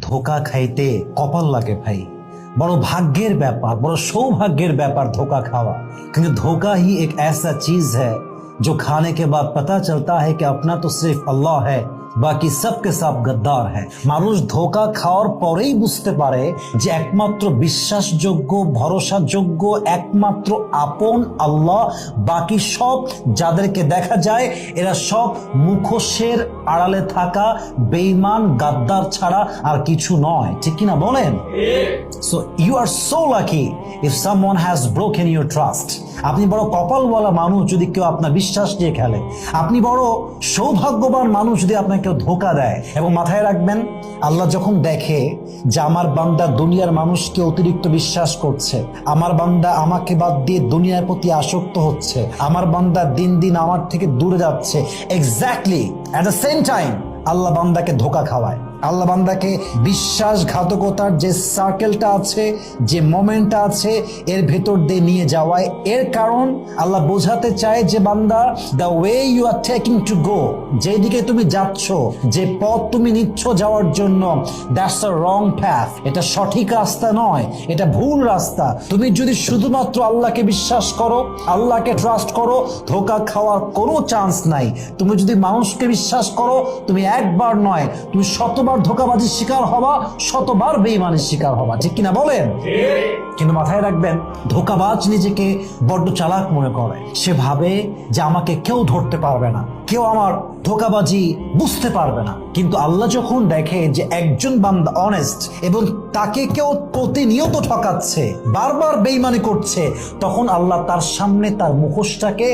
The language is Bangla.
ধোকা খাইতে কপাল লাগে ভাই, बड़ो भाग्येर व्यापार, बड़ो सौभाग्येर व्यापार धोखा खावा। क्योंकि धोखा ही एक ऐसा चीज है जो खाने के बाद पता चलता है कि अपना तो सिर्फ अल्लाह है, बाकी सबके सब गद्दार है। मानुष धोखा खाওয়ার পরেই বুঝতে পারে যে একমাত্র বিশ্বাসযোগ্য ভরসাযোগ্য একমাত্র আপন আল্লাহ, বাকি সব যাদেরকে দেখা যায় এরা সব মুখোশের আড়ালে থাকা বেঈমান গাদ্দার ছাড়া আর কিছু নয়। ঠিক কি না বলেন? So you are so lucky if someone has broken your trust. আপনি বড় কপালওয়ালা মানুষ যদি কেউ আপনার বিশ্বাস নিয়ে খেলে। আপনি বড় সৌভাগ্যবান মানুষ যদি আপনাকে কেউ ধোকা দেয়। এবং মাথায় রাখবেন, আল্লাহ যখন দেখে যে আমার বান্দা দুনিয়ার মানুষকে অতিরিক্ত বিশ্বাস করছে, আমার বান্দা আমাকে বাদ দিয়ে দুনিয়ার প্রতি আসক্ত হচ্ছে, আমার বান্দা দিন দিন আমার থেকে দূরে যাচ্ছে, exactly at the same time আল্লাহ বান্দাকে ধোকা খাওয়ায়। আল্লাহ বান্দাকে বিশ্বাসঘাতকতার যে সার্কেলটা আছে, যে মোমেন্টটা আছে, এর ভেতর দিয়ে নিয়ে যাওয়ায়। এর কারণ আল্লাহ বোঝাতে চায় যে বান্দা, the way you are taking to go, যেদিকে তুমি যাচ্ছ, যে পথ তুমি নিচ্ছ যাওয়ার জন্য, দ্যাটস আ রং প্যাথ। এটা সঠিক রাস্তা নয়, এটা ভুল রাস্তা। তুমি যদি শুধুমাত্র আল্লাহকে বিশ্বাস করো, আল্লাহকে ট্রাস্ট করো, ধোকা খাওয়ার কোনো চান্স নাই। তুমি যদি মানুষকে বিশ্বাস করো, তুমি একবার নয়, তুমি শতবার ধোকাবাজির শিকার হবা, শতবার বেঈমানের শিকার হবা। ঠিক কিনা বলেন? কিন্তু মাথায় রাখবেন, ধোকাবাজ নিজেকে বড্ড চালাক মনে করে। সে ভাবে যে আমাকে কেউ ধরতে পারবে না, কেউ আমার ধোকাবাজি বুঝতে পারবে না। কিন্তু আল্লাহ যখন দেখে যে একজন বান্দা অনেস্ট এবং তাকে কেউ প্রতিনিয়ত ঠকাচ্ছে, বারবার বেঈমানি করছে, তখন আল্লাহ তার সামনে তার মুখোশটাকে